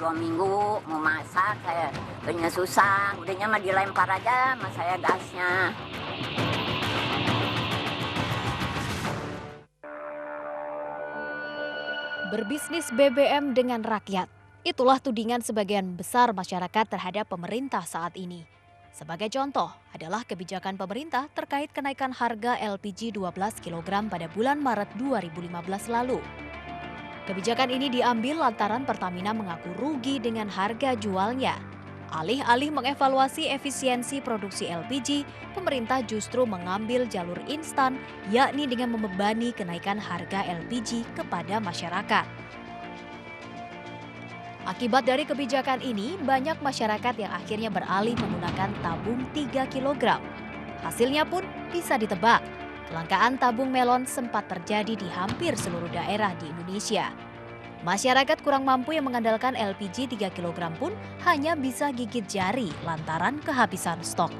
2 minggu mau masak, saya udahnya susah, udahnya mah dilempar aja sama saya gasnya. Berbisnis BBM dengan rakyat, itulah tudingan sebagian besar masyarakat terhadap pemerintah saat ini. Sebagai contoh adalah kebijakan pemerintah terkait kenaikan harga LPG 12 kg pada bulan Maret 2015 lalu. Kebijakan ini diambil lantaran Pertamina mengaku rugi dengan harga jualnya. Alih-alih mengevaluasi efisiensi produksi LPG, pemerintah justru mengambil jalur instan, yakni dengan membebani kenaikan harga LPG kepada masyarakat. Akibat dari kebijakan ini, banyak masyarakat yang akhirnya beralih menggunakan tabung 3 kg. Hasilnya pun bisa ditebak. Kelangkaan tabung melon sempat terjadi di hampir seluruh daerah di Indonesia. Masyarakat kurang mampu yang mengandalkan LPG 3 kg pun hanya bisa gigit jari lantaran kehabisan stok.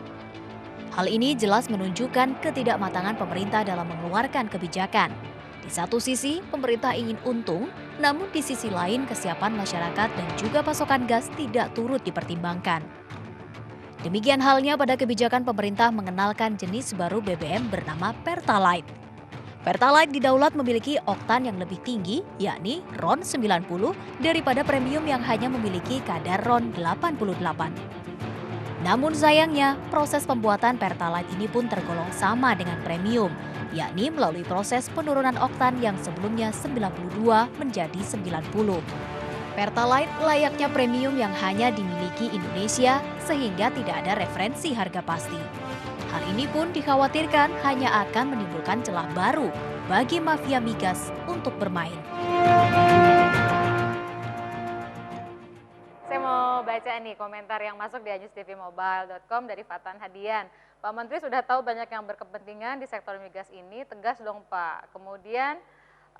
Hal ini jelas menunjukkan ketidakmatangan pemerintah dalam mengeluarkan kebijakan. Di satu sisi, pemerintah ingin untung, namun di sisi lain kesiapan masyarakat dan juga pasokan gas tidak turut dipertimbangkan. Demikian halnya pada kebijakan pemerintah mengenalkan jenis baru BBM bernama Pertalite. Pertalite didaulat memiliki oktan yang lebih tinggi, yakni RON 90 daripada premium yang hanya memiliki kadar RON 88. Namun sayangnya, proses pembuatan Pertalite ini pun tergolong sama dengan premium, yakni melalui proses penurunan oktan yang sebelumnya 92 menjadi 90. Pertalite layaknya premium yang hanya dimiliki Indonesia sehingga tidak ada referensi harga pasti. Hal ini pun dikhawatirkan hanya akan menimbulkan celah baru bagi mafia migas untuk bermain. Saya mau baca nih komentar yang masuk di anjustvmobile.com dari Fatan Hadian. Pak Menteri sudah tahu banyak yang berkepentingan di sektor migas ini, tegas dong Pak. Kemudian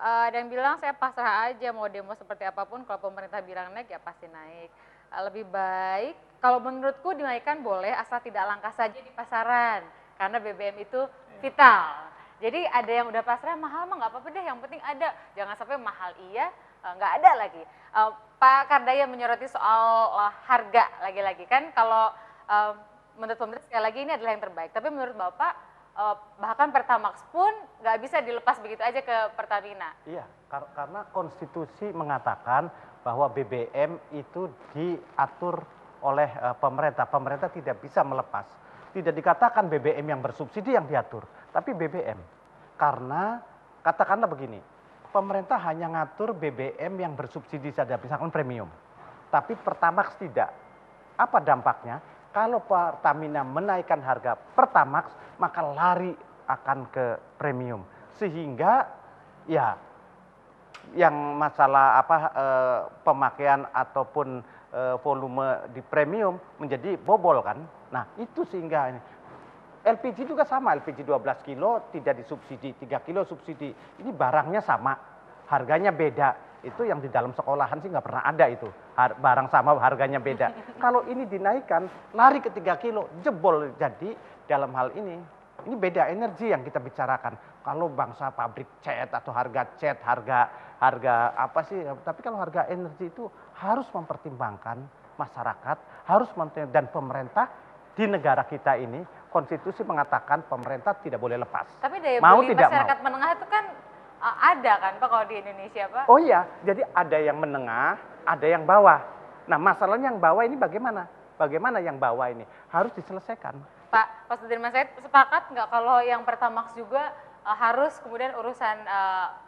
ada yang bilang saya pasrah aja mau demo seperti apapun, kalau pemerintah bilang naik ya pasti naik. Lebih baik, kalau menurutku dinaikkan boleh asal tidak langka saja di pasaran, karena BBM itu vital. Jadi ada yang udah pasrah mahal mah nggak apa-apa deh, yang penting ada. Jangan sampai mahal iya, nggak ada lagi. Pak Kardaya menyoroti soal harga lagi-lagi kan, kalau menurut pemerintah sekali lagi ini adalah yang terbaik. Tapi menurut Bapak bahkan Pertamax pun nggak bisa dilepas begitu aja ke Pertamina. Iya, karena konstitusi mengatakan bahwa BBM itu diatur oleh pemerintah. Pemerintah tidak bisa melepas. Tidak dikatakan BBM yang bersubsidi yang diatur, tapi BBM. Karena katakanlah begini, pemerintah hanya ngatur BBM yang bersubsidi saja, misalkan premium. Tapi Pertamax tidak. Apa dampaknya? Kalau Pertamina menaikkan harga Pertamax, maka lari akan ke premium. Sehingga ya yang masalah pemakaian ataupun volume di premium menjadi bobol kan. Nah, itu sehingga ini LPG juga sama, LPG 12 kilo tidak disubsidi, 3 kilo subsidi. Ini barangnya sama, harganya beda. Itu yang di dalam sekolahan sih nggak pernah ada itu. Barang sama harganya beda. Kalau ini dinaikkan, lari ke 3 kilo, jebol. Jadi dalam hal ini beda energi yang kita bicarakan. Kalau bangsa pabrik cat atau harga cat, harga apa sih? Tapi kalau harga energi itu harus mempertimbangkan masyarakat, dan pemerintah di negara kita ini, konstitusi mengatakan pemerintah tidak boleh lepas. Tapi daya mau beli tidak masyarakat mau. menengah itu kan ada kan Pak kalau di Indonesia Pak? Oh iya, jadi ada yang menengah, ada yang bawah. Nah masalahnya yang bawah ini bagaimana? Bagaimana yang bawah ini? Harus diselesaikan. Pak Sudirman Said sepakat nggak kalau yang Pertamax juga harus kemudian urusan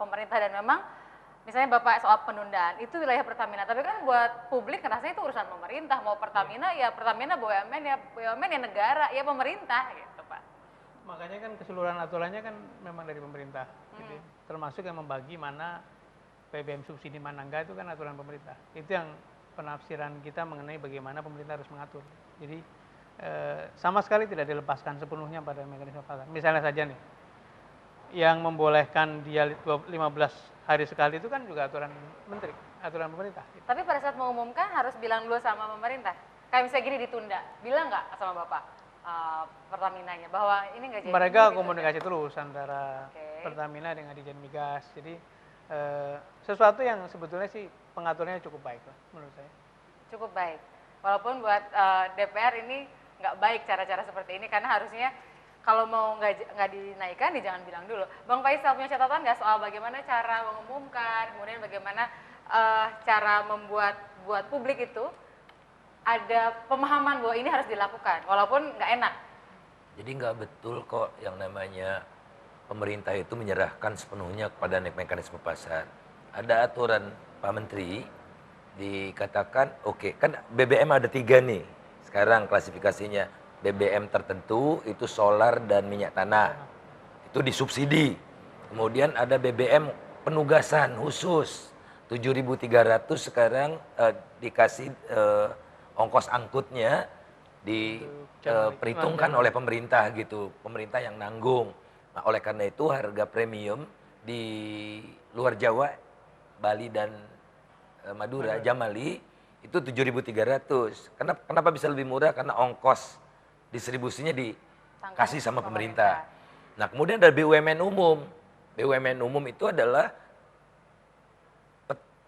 pemerintah, dan memang misalnya Bapak soal penundaan itu wilayah Pertamina, tapi kan buat publik rasanya itu urusan pemerintah, mau Pertamina ya Pertamina, BUMN ya BUMN ya negara ya pemerintah gitu Pak. Makanya kan keseluruhan aturannya kan memang dari pemerintah, gitu. Termasuk yang membagi mana BBM subsidi mana enggak, itu kan aturan pemerintah. Itu yang penafsiran kita mengenai bagaimana pemerintah harus mengatur. Jadi sama sekali tidak dilepaskan sepenuhnya pada mekanisme pasar. Misalnya saja nih, yang membolehkan dia 15 hari sekali itu kan juga aturan menteri, aturan pemerintah. Gitu. Tapi pada saat mengumumkan harus bilang dulu sama pemerintah. Kayak misalnya gini ditunda, bilang nggak sama Bapak Pertaminanya bahwa ini nggak jadi? Mereka ditunda. komunikasi terus antara Pertamina dengan Ditjen Migas. Jadi sesuatu yang sebetulnya sih pengaturnya cukup baik lah menurut saya. cukup baik. Walaupun buat DPR ini nggak baik cara-cara seperti ini, karena harusnya kalau mau nggak dinaikkan, jangan bilang dulu. Bang Faisal punya catatan nggak soal bagaimana cara mengumumkan, kemudian bagaimana cara buat publik itu ada pemahaman bahwa ini harus dilakukan, walaupun nggak enak. Jadi nggak betul kok yang namanya pemerintah itu menyerahkan sepenuhnya kepada mekanisme pasar. Ada aturan Pak Menteri, dikatakan oke, kan BBM ada 3 nih sekarang klasifikasinya. BBM tertentu itu solar dan minyak tanah, itu disubsidi. Kemudian ada BBM penugasan khusus 7.300 sekarang dikasih ongkos angkutnya diperhitungkan oleh pemerintah gitu, pemerintah yang nanggung. Nah, oleh karena itu harga premium di luar Jawa, Bali dan Madura, Jamali itu 7.300. Kenapa bisa lebih murah? Karena ongkos distribusinya dikasih sama pemerintah. Nah, kemudian ada BUMN umum. BUMN umum itu adalah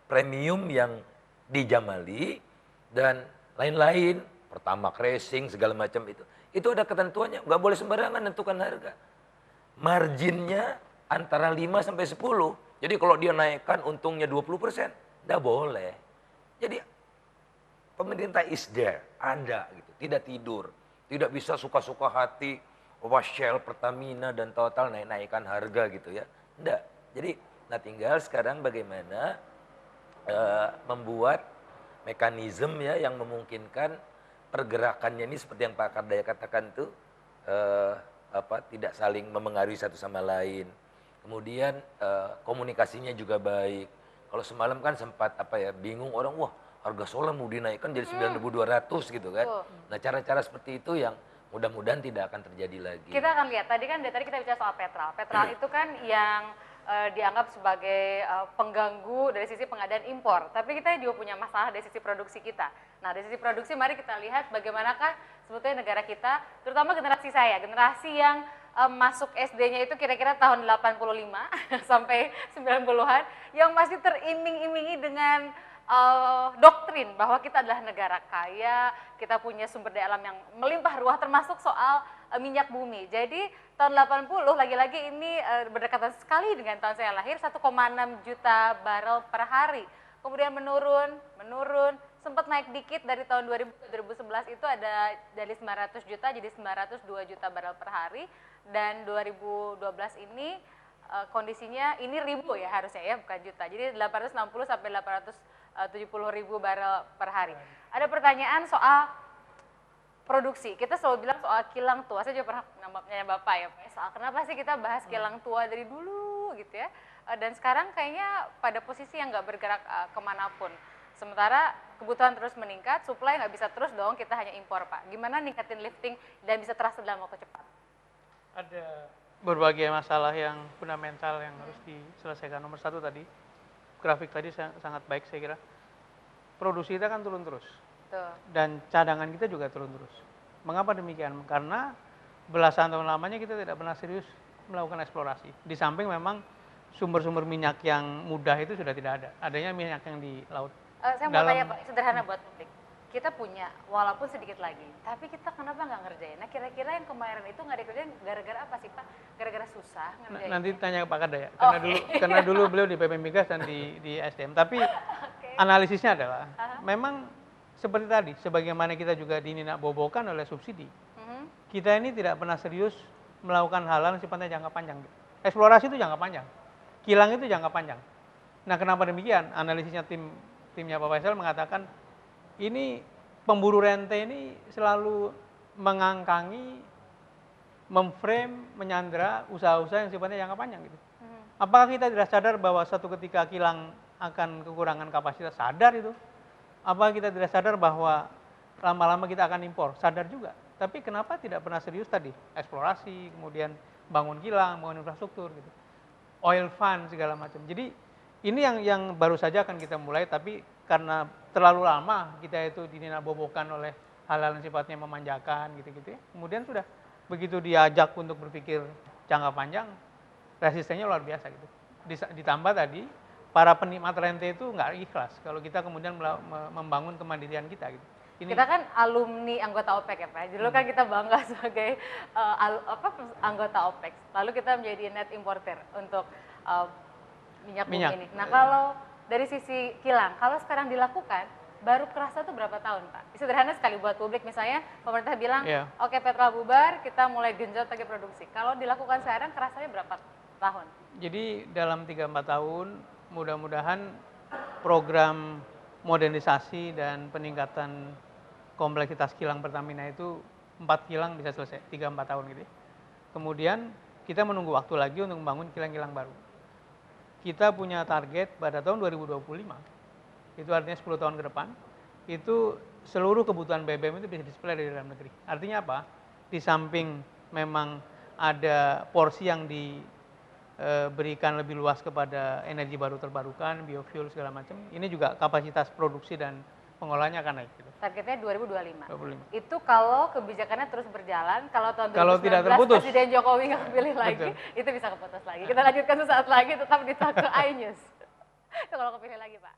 premium yang di Jamali dan lain-lain, Pertamax Racing segala macam itu. Itu ada ketentuannya, nggak boleh sembarangan menentukan harga. Marginnya antara 5 sampai 10. Jadi kalau dia naikkan untungnya 20%, nggak boleh. Jadi pemerintah is there, ada gitu, tidak tidur. Tidak bisa suka-suka hati, Shell, Pertamina, dan total naik-naikkan harga gitu ya. Enggak. Jadi, nah tinggal sekarang bagaimana membuat mekanisme ya yang memungkinkan pergerakannya ini seperti yang Pak Kardaya katakan itu tidak saling memengaruhi satu sama lain. Kemudian komunikasinya juga baik. Kalau semalam kan sempat bingung orang, wah harga solar mau dinaikkan jadi 9.200 gitu kan. Nah cara-cara seperti itu yang mudah-mudahan tidak akan terjadi lagi. Kita akan lihat, tadi kita bicara soal Petral. Petral itu kan yang dianggap sebagai pengganggu dari sisi pengadaan impor. Tapi kita juga punya masalah dari sisi produksi kita. Nah dari sisi produksi mari kita lihat bagaimanakah sebetulnya negara kita, terutama generasi saya, generasi yang masuk SD-nya itu kira-kira tahun 85 sampai 90-an, yang masih teriming-imingi dengan doktrin bahwa kita adalah negara kaya, kita punya sumber daya alam yang melimpah ruah termasuk soal minyak bumi. Jadi tahun 80 lagi-lagi ini berdekatan sekali dengan tahun saya lahir, 1,6 juta barel per hari. Kemudian menurun, sempat naik dikit dari tahun 2000 ke 2011 itu ada dari 900 juta jadi 902 juta barel per hari, dan 2012 ini kondisinya ini ribu ya harusnya ya, bukan juta. Jadi 860 sampai 870 ribu barel per hari. Ada pertanyaan soal produksi. Kita selalu bilang soal kilang tua. Saya juga pernah nanya Bapak ya, Pak, soal kenapa sih kita bahas kilang tua dari dulu gitu ya. Dan sekarang kayaknya pada posisi yang nggak bergerak kemanapun. Sementara kebutuhan terus meningkat, supply nggak bisa terus dong, kita hanya impor Pak. Gimana ningkatin lifting dan bisa terasa dalam waktu cepat? Ada berbagai masalah yang fundamental yang harus diselesaikan. Nomor 1 tadi, grafik tadi sangat baik saya kira. Produksi kita kan turun terus. Betul. Dan cadangan kita juga turun terus. Mengapa demikian? Karena belasan tahun lamanya kita tidak pernah serius melakukan eksplorasi. Di samping memang sumber-sumber minyak yang mudah itu sudah tidak ada. Adanya minyak yang di laut. Saya mau tanya Pak, sederhana buat publik. Kita punya, walaupun sedikit lagi, tapi kita kenapa nggak ngerjain? Nah kira-kira yang kemarin itu nggak dikerjain gara-gara apa sih Pak? Gara-gara susah ngerjain? Nanti tanya ke Pak Kardaya, Okay. karena dulu beliau di PP Migas dan di SDM. Tapi analisisnya adalah, memang seperti tadi, sebagaimana kita juga dininakbobokan oleh subsidi, kita ini tidak pernah serius melakukan hal-hal yang sifatnya jangka panjang. Eksplorasi itu jangka panjang, kilang itu jangka panjang. Nah kenapa demikian? Analisisnya timnya Pak Faisal mengatakan, ini pemburu rente ini selalu mengangkangi, memframe, menyandera usaha-usaha yang sifatnya jangka panjang gitu. Apakah kita tidak sadar bahwa suatu ketika kilang akan kekurangan kapasitas? Sadar itu. Apakah kita tidak sadar bahwa lama-lama kita akan impor? Sadar juga. Tapi kenapa tidak pernah serius tadi? Eksplorasi, kemudian bangun kilang, bangun infrastruktur gitu. Oil fund segala macam. Jadi ini yang baru saja akan kita mulai, tapi karena terlalu lama kita itu dininakbobokan oleh hal-hal yang sifatnya memanjakan gitu-gitu ya. Kemudian sudah begitu diajak untuk berpikir jangka panjang, resistennya luar biasa gitu. Ditambah tadi para penikmat rente itu nggak ikhlas kalau kita kemudian membangun kemandirian kita gitu. Kita kan alumni anggota OPEC ya Pak. Dulu kan kita bangga sebagai anggota OPEC. Lalu kita menjadi net importer untuk minyak bumi ini. Nah kalau dari sisi kilang, kalau sekarang dilakukan, baru kerasa tuh berapa tahun Pak? Sederhana sekali buat publik, misalnya pemerintah bilang, oke petrol bubar, kita mulai genjot lagi produksi. Kalau dilakukan sekarang, kerasanya berapa tahun? Jadi dalam 3-4 tahun, mudah-mudahan program modernisasi dan peningkatan kompleksitas kilang Pertamina itu 4 kilang bisa selesai, 3-4 tahun gitu. Kemudian kita menunggu waktu lagi untuk membangun kilang-kilang baru. Kita punya target pada tahun 2025, itu artinya 10 tahun ke depan, itu seluruh kebutuhan BBM itu bisa disuplai dari dalam negeri. Artinya apa? Di samping memang ada porsi yang diberikan lebih luas kepada energi baru terbarukan, biofuel segala macam, ini juga kapasitas produksi dan pengolahannya akan naik. Gitu. Targetnya 2025. 25. Itu kalau kebijakannya terus berjalan, kalau tahun 2019 Kalau tidak terputus. Presiden Jokowi nggak kepilih lagi, itu bisa keputus lagi. Kita lanjutkan sesaat lagi, tetap di Talk to iNews. Itu kalau kepilih lagi Pak.